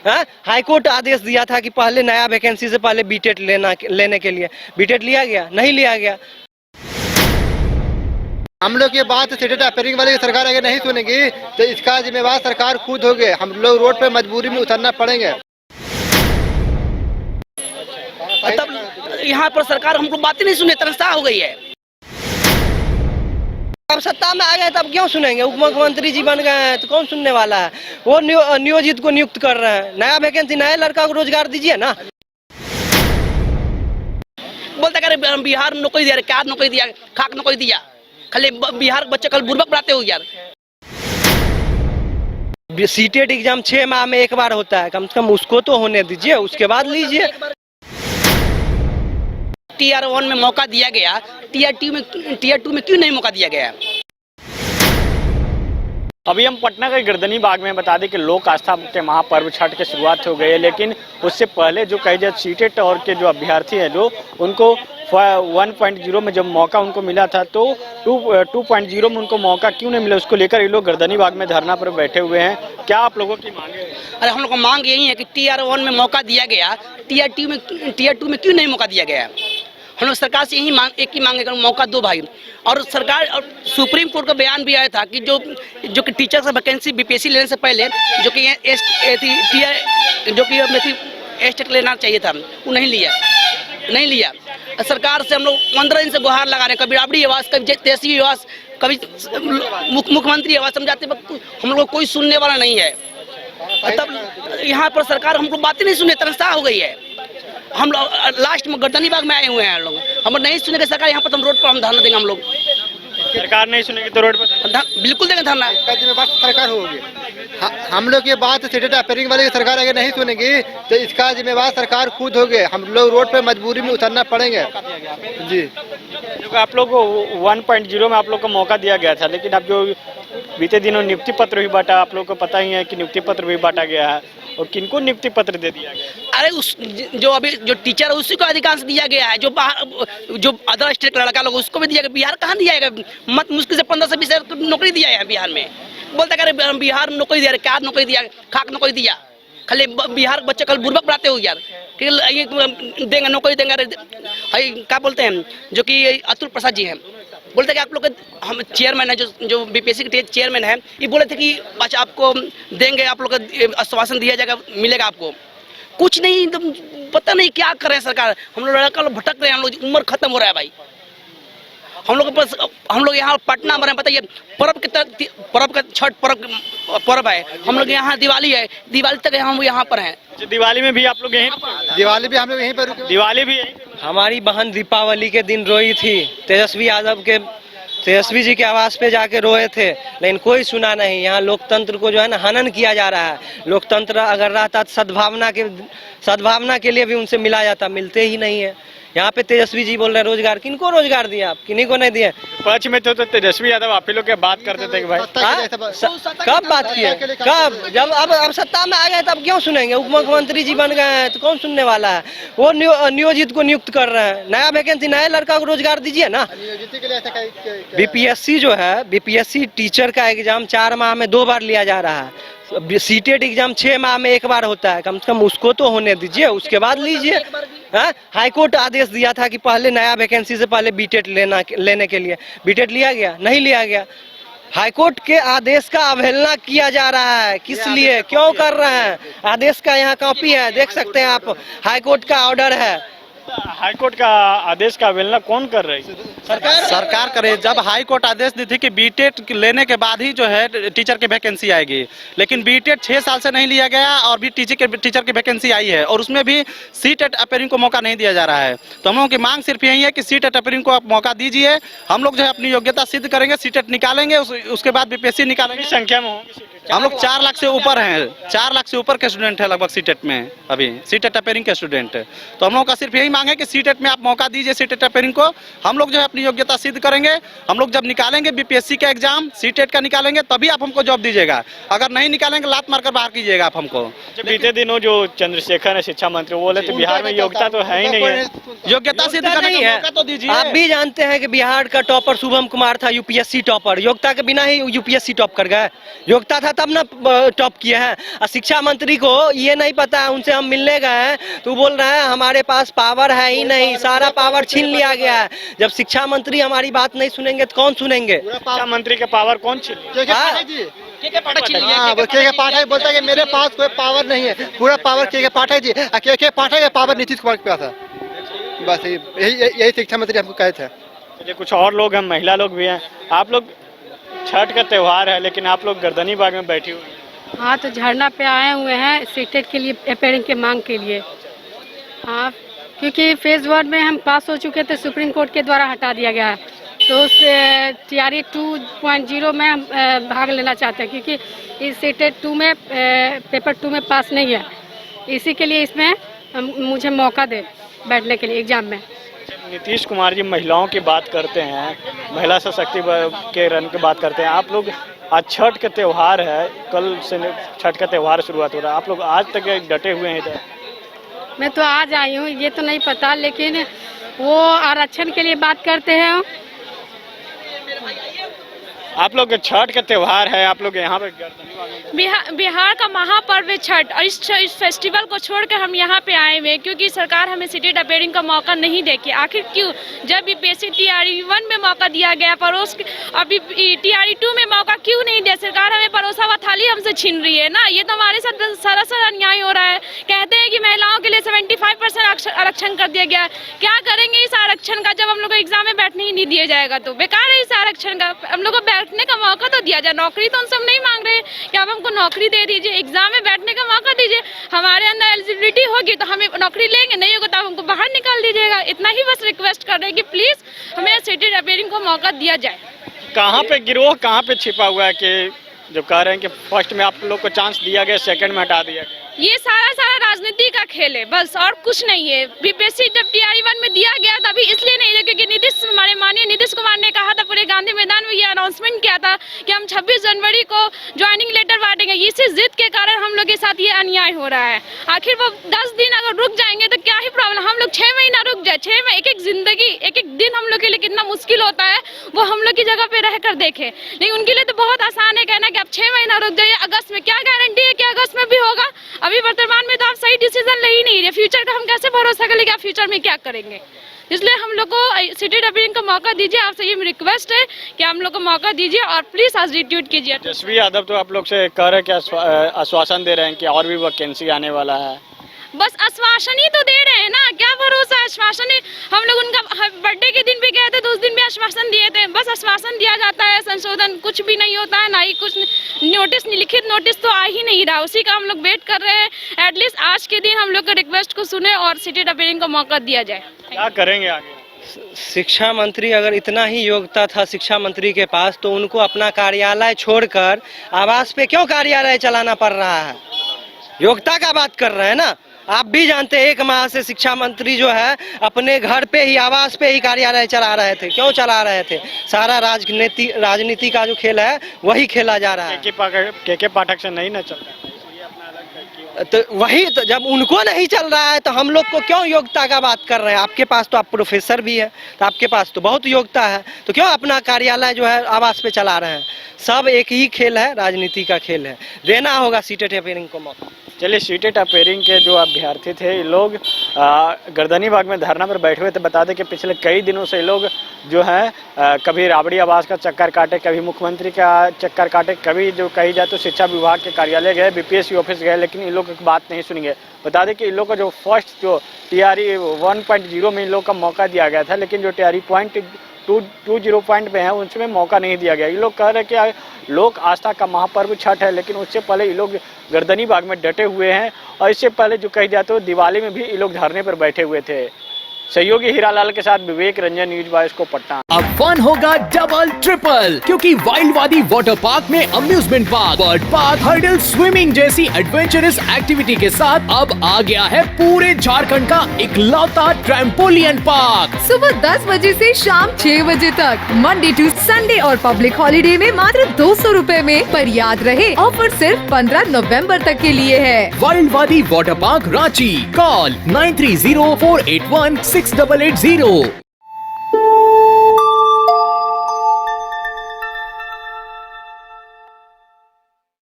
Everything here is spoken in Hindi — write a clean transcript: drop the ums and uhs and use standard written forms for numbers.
हाई कोर्ट आदेश दिया था कि पहले नया वैकेंसी से पहले बीटेट लेने के लिए बीटेट लिया गया, नहीं लिया गया। हम लोग ये बात सीटेट अपेयरिंग वाली सरकार अगर नहीं सुनेगी तो इसका जिम्मेवार सरकार खुद होगी। हम लोग रोड पे मजबूरी में उतरना पड़ेंगे। तब यहाँ पर सरकार हमको बात ही नहीं सुने, तनख्वाह हो गई है। अब सत्ता में आ गए तब क्यों सुनेंगे? उप मुख्यमंत्री जी बन गए हैं तो कौन सुनने वाला है? वो नियोजित को नियुक्त कर रहे हैं। नया वैकेंसी, नए लड़का को रोजगार दीजिए ना। बोलते करे बिहार में नौकरी दिया, क्या नौकरी दिया, खाक नौकरी दिया। खाली बिहार के बच्चे कल बुर्बक बनाते हो यार। सीटेट एग्जाम 6 माह में एक बार होता है, कम से कम उसको तो होने दीजिए, उसके बाद लीजिए। टीआर 1 में मौका दिया गया, टीआर 2 में क्यों नहीं मौका दिया गया? अभी हम पटना के गर्दनी बाग में बता दें कि लोक आस्था के महापर्व छठ की शुरुआत हो गई है, लेकिन उससे पहले जो कही जाए सीटेट और के जो अभ्यर्थी हैं जो उनको 1.0 में जब मौका उनको मिला था तो 2.0 में उनको मौका क्यों नहीं मिला, उसको लेकर ये लोग गर्दनी बाग में धरना पर बैठे हुए हैं। क्या आप लोगों की मांग है? अरे हम लोग को मांग यही है कि टीआर 1 में मौका दिया गया, टीआर 2 में क्यों नहीं मौका दिया गया? हम लोग सरकार से एक ही मांग है, मौका दो भाई। और सरकार और सुप्रीम कोर्ट का बयान भी आया था कि जो कि टीचर से वैकेंसी बीपीएससी लेने से पहले जो कि एस्टेट लेना चाहिए था, वो नहीं लिया। सरकार से हम लोग 15 दिन से गुहार लगा रहे हैं, कभी राबड़ी आवाज, कभी तेजस्वी आवाज, कभी मुख्यमंत्री आवाज, समझाते हम लोग को कोई सुनने वाला नहीं है। तब यहाँ पर सरकार हमको बात ही नहीं सुने, तनख्वाह हो गई है। हम लोग लास्ट में गर्दनी बाग में आए हुए हैं लोग, हम नहीं सुनेंगे सरकार यहाँ पर, तो हम रोड पर हम धरना देंगे। हम लोग सरकार नहीं सुनेगी तो रोड पर बिल्कुल देंगे धरना। जिम्मेवार सरकार होगी। हम लोग ये बात सीटेट अपेयरिंग वाली सरकार अगर नहीं सुनेगी तो इसका जिम्मेवार सरकार खुद होगी। हम लोग रोड पे मजबूरी में उतरना पड़ेंगे जी। जो आप लोग को 1.0 में आप लोग को मौका दिया गया था, लेकिन अब जो बीते दिनों नियुक्ति पत्र भी बांटा, आप लोग को पता ही है कि नियुक्ति पत्र भी बांटा गया है, और किनको नियुक्ति पत्र दे दिया गया? अरे उस जो टीचर है उसी को अधिकांश दिया गया है, जो अदर स्टेट का लड़का लोग उसको भी दिया गया। बिहार कहाँ दिया गया? मत मुश्किल से 15 से 20 नौकरी दिया है बिहार में। बोलते करे बिहार में नौकरी दिया, क्या नौकरी दिया, खाक नौकरी दिया। खाली बिहार के बच्चे कल बुर्बक बनाते हो यार, कि ये देंगे नौकरी देंगे। क्या बोलते हैं जो कि अतुल प्रसाद जी हैं, बोलते कि आप लोग हम चेयरमैन है, जो बीपीएससी के चेयरमैन है, ये बोले थे कि बच्चा आपको देंगे, आप लोग का आश्वासन दिया जाएगा, मिलेगा आपको। कुछ नहीं, तो पता नहीं क्या कर रहे हैं सरकार। हम लोग लड़का भटक रहे हैं, हम लोग उम्र खत्म हो रहा है भाई। हम लोग यहाँ पटना में बताइए, पर्व का छठ पर्व है, हम लोग यहाँ दिवाली है, दिवाली तक हम यहाँ पर हैं। दिवाली में भी आप लोग यहीं? दिवाली भी हम लोग यहीं पर, दिवाली भी यहीं? हमारी बहन दीपावली के दिन रोई थी, तेजस्वी जी के आवास पे जाके रोए थे, लेकिन कोई सुना नहीं। यहाँ लोकतंत्र को जो है ना हनन किया जा रहा है। लोकतंत्र अगर रहता तो सद्भावना के लिए भी उनसे मिला जाता, मिलते ही नहीं है। यहाँ पे तेजस्वी जी बोल रहे हैं रोजगार, किनको रोजगार दिया आप? किन्हीं को नहीं दिए। पक्ष में तो तेजस्वी यादव आप ही लोग के बात करते थे कि भाई कब बात किए? कब? जब अब सत्ता में आ गए तब क्यों सुनेंगे? उप मुख्यमंत्री जी बन गए हैं तो कौन सुनने वाला है? वो नियोजित को नियुक्त कर रहे हैं। नया वैकेंसी, नए लड़का को रोजगार दीजिए ना। बीपीएससी जो है, बीपीएससी टीचर का एग्जाम 4 माह में 2 बार लिया जा रहा है। सीटेट एग्जाम 6 माह में एक बार होता है, कम से कम उसको तो होने दीजिए, उसके बाद लीजिए। हाई कोर्ट आदेश दिया था कि पहले नया वैकेंसी से पहले बीटेट लेने के लिए बीटेट लिया गया, नहीं लिया गया। हाई कोर्ट के आदेश का अवहेलना किया जा रहा है, किस लिए, क्यों कर रहे हैं? आदेश का यहाँ कॉपी है, देख सकते हैं आप, हाई कोर्ट का ऑर्डर है। हाई कोर्ट का आदेश का अवहेलना कौन कर रही है? सरकार करे। जब हाई कोर्ट आदेश दी थी कि बीटेट लेने के बाद ही जो है टीचर की वैकेंसी आएगी, लेकिन बीटेट 6 साल से नहीं लिया गया और भी टीचर की वैकेंसी आई है, और उसमें भी सीटेट अपेयरिंग को मौका नहीं दिया जा रहा है। तो हम लोगों की मांग सिर्फ यही है कि सीटेट अपेयरिंग को आप मौका दीजिए। हम लोग जो है अपनी योग्यता सिद्ध करेंगे, सीटेट निकालेंगे, उसके बाद बीपीएससी निकालेंगे। संख्या में हम लोग 4 लाख से ऊपर हैं, 4 लाख से ऊपर के स्टूडेंट है लगभग सीटेट में, अभी सीटेट अपेयरिंग के स्टूडेंट। तो हम लोग का सिर्फ यही मांग है कि सीटेट में आप मौका दीजिए, सीटेट अपेयरिंग को। हम लोग जो है अपनी योग्यता सिद्ध करेंगे। हम लोग जब निकालेंगे बीपीएससी का एग्जाम, सीटेट का निकालेंगे, तभी आप हमको जॉब दीजिएगा। अगर नहीं निकालेंगे लात मारकर बाहर कीजिएगा आप हमको। बीते दिनों जो चंद्रशेखर है शिक्षा मंत्री, वो बोले तो बिहार में योग्यता तो है ही नहीं है। योग्यता सिद्ध करने का मौका तो दीजिए। आप भी जानते हैं कि बिहार का टॉपर शुभम कुमार था, यूपीएससी टॉपर। योग्यता के बिना ही यूपीएससी टॉप कर गए। योग्यता था तब ना टॉप किए हैं। और शिक्षा मंत्री को ये नहीं पता है, उनसे हम मिलने गए हैं तो बोल रहे हैं हमारे पास पावर है ही नहीं, सारा पावर छीन लिया गया है। जब शिक्षा मंत्री हमारी बात नहीं सुनेंगे तो कौन सुनेंगे? शिक्षा मंत्री का पावर कौन छीन लिया? के पाठक छीन लिया। हाँ, के पाठक बोलता है कि मेरे पास कोई पावर नहीं है, पूरा पावर के पाठक जी, के पाठक का पावर नीतीश कुमार के पास है। बस यही शिक्षा मंत्री हमको कहे थे। चलिए, कुछ और लोग हैं, महिला लोग भी हैं। आप लोग, छठ का त्यौहार है लेकिन आप लोग गर्दनी बाग में बैठी हुई हैं। हाँ, तो झरना पे आए हुए हैं सीटेट के लिए, अपेयरिंग के मांग के लिए। हाँ, क्योंकि फेज़ 1 में हम पास हो चुके थे, सुप्रीम कोर्ट के द्वारा हटा दिया गया है, तो उस TRE 2.0 में हम भाग लेना चाहते हैं, क्योंकि इस सीटेट 2 में पेपर 2 में पास नहीं है। इसी के लिए इसमें मुझे मौका दे बैठने के लिए एग्ज़ाम में। नीतीश कुमार जी महिलाओं की बात करते हैं, महिला सशक्तिकरण के रन की बात करते हैं। आप लोग, आज छठ का त्यौहार है, कल से छठ का त्यौहार शुरुआत हो रहा है, आप लोग आज तक डटे हुए हैं इधर? मैं तो आज आई हूँ, ये तो नहीं पता, लेकिन वो आरक्षण के लिए बात करते हैं। आप लोग, छठ का त्यौहार है, आप लोग यहाँ पे बिहार का महापर्व है छठ, और इस फेस्टिवल को छोड़कर हम यहाँ पे आए हुए हैं क्योंकि सरकार हमें सीटेट अपेयरिंग का मौका नहीं देगी। आखिर क्यों? जब यूपीएससी TRE 1 में मौका दिया गया, अभी TRE 2 में मौका क्यों नहीं दिया? सरकार हमें परोसा हुआ थाली हमसे छीन रही है ना, ये तो हमारे साथ सरासर अन्याय हो रहा है। कहते हैं कि महिलाओं के लिए 75% आरक्षण कर दिया गया। क्या करेंगे इस आरक्षण का जब हम लोग को एग्जाम में बैठने ही नहीं दिया जाएगा? तो बेकार है इस आरक्षण का, हम लोग को बैठने का मौका तो दिया जाए। नौकरी तो उनसे हम नहीं मांग रहे कि आप हमको नौकरी दे दीजिए, एग्जाम में बैठने का मौका दीजिए। हमारे अंदर एलिजिबिलिटी होगी तो हमें नौकरी लेंगे, नहीं होगा तो आप हमको बाहर निकाल दीजिएगा। इतना ही बस रिक्वेस्ट कर रहे हैं कि प्लीज हमें सीटेट अपेयरिंग को मौका दिया जाए। कहाँ पे गिरोह कहाँ पे छिपा हुआ है कि जो कह रहे हैं कि फर्स्ट में आप लोग को चांस दिया गया, सेकंड में हटा दिया गया? ये सारा राजनीति का खेल है, बस और कुछ नहीं है। बीपीएससी जब TRE 1 में दिया गया था, अभी इसलिए नहीं दिया क्योंकि हमारे माननीय नीतीश कुमार ने कहा था, पूरे गांधी मैदान में ये अनाउंसमेंट किया था कि हम 26 जनवरी को ज्वाइनिंग लेटर बांटेंगे। इसी जिद के कारण हम लोग के साथ ये अन्याय हो रहा है। आखिर वो 10 दिन अगर रुक जाएंगे तो क्या ही प्रॉब्लम, हम लोग 6 महीना रुक जाए। 6 महीने, एक जिंदगी, एक दिन हम लोग के लिए कितना मुश्किल होता है वो हम लोग की जगह पे रह कर देखे। लेकिन उनके लिए तो बहुत आसान है कहना कि आप 6 महीना रुक जाइए, अगस्त में। क्या गारंटी है कि अगस्त में भी होगा? अभी वर्तमान में तो आप सही डिसीजन ले ही नहीं रहे। फ्यूचर का हम कैसे भरोसा करें कि आप फ्यूचर में क्या करेंगे? इसलिए हम लोग को सीटेट अपेयरिंग का मौका दीजिए। आपसे ये रिक्वेस्ट है कि हम लोग को मौका दीजिए और प्लीज सब्स्टिट्यूट कीजिए। तेजस्वी यादव तो आप लोग से कह रहे हैं कि आश्वासन दे रहे हैं कि और भी वैकेंसी आने वाला है। बस आश्वासन ही तो दे रहे हैं ना, क्या भरोसा है? आश्वासन ही, हम लोग उनका बर्थडे के दिन भी गए थे तो उस दिन भी आश्वासन दिए थे। बस आश्वासन दिया जाता है, संशोधन कुछ भी नहीं होता है, ना ही कुछ नोटिस, लिखित नोटिस तो आ ही नहीं रहा। उसी का हम लोग वेट कर रहे हैं। एटलीस्ट आज के दिन हम लोग के रिक्वेस्ट को सुने और सीटेट अपेयरिंग का मौका दिया जाए। क्या करेंगे आगे? शिक्षा मंत्री, अगर इतना ही योग्यता था शिक्षा मंत्री के पास तो उनको अपना कार्यालय छोड़कर आवास पे क्यों कार्यालय चलाना पड़ रहा है? योग्यता का बात कर रहे हैं ना। आप भी जानते हैं 1 माह से शिक्षा मंत्री जो है अपने घर पे ही, आवास पे ही कार्यालय चला रहे थे। क्यों चला रहे थे? सारा राजनीति का जो खेल है वही खेला जा रहा है। के पाठक से नहीं ना चल रहा, तो वही तो, जब उनको नहीं चल रहा है तो हम लोग को क्यों योग्यता का बात कर रहे हैं? आपके पास तो, आप प्रोफेसर भी है तो आपके पास तो बहुत योग्यता है, तो क्यों अपना कार्यालय जो है आवास पे चला रहे हैं? सब एक ही खेल है, राजनीति का खेल है। देना होगा सीटेट अपेयरिंग को मौका। चलिए, सीटेट अपेयरिंग के जो अभ्यर्थी थे, ये लोग गर्दनी बाग में धरना पर बैठे हुए थे। बता दें कि पिछले कई दिनों से ये लोग जो है कभी राबड़ी आवास का चक्कर काटे, कभी मुख्यमंत्री का चक्कर काटे, कभी जो कही जाए तो शिक्षा विभाग के कार्यालय गए, BPSC ऑफिस गए, लेकिन इन लोग की बात नहीं सुनी गई। बता दें कि इन लोग का जो फर्स्ट जो TRE 1.0 में इन लोग का मौका दिया गया था, लेकिन जो TRE 2.0 पॉइंट में है उसमें मौका नहीं दिया गया। ये लोग कह रहे हैं कि लोक आस्था का महापर्व छठ है, लेकिन उससे पहले ये लोग गर्दनी बाग में डटे हुए हैं। और इससे पहले जो कही जाए तो दिवाली में भी ये लोग धरने पर बैठे हुए थे। सहयोगी हीरालाल के साथ विवेक रंजन, न्यूज बॉयज को पटना। अब फन होगा डबल ट्रिपल, क्योंकि वाइल्ड वादी वाटर पार्क में amusement park, bird park, hurdle, swimming जैसी एडवेंचरस एक्टिविटी के साथ अब आ गया है पूरे झारखंड का इकलौता ट्रैम्पोलियन पार्क। सुबह 10 बजे से शाम 6 बजे तक, मंडे टू संडे और पब्लिक हॉलिडे में मात्र 200 रुपए में। पर याद रहे, ऑफर सिर्फ 15 नवंबर तक के लिए है। वाइल्ड वादी वाटर पार्क रांची, कॉल 9304816880।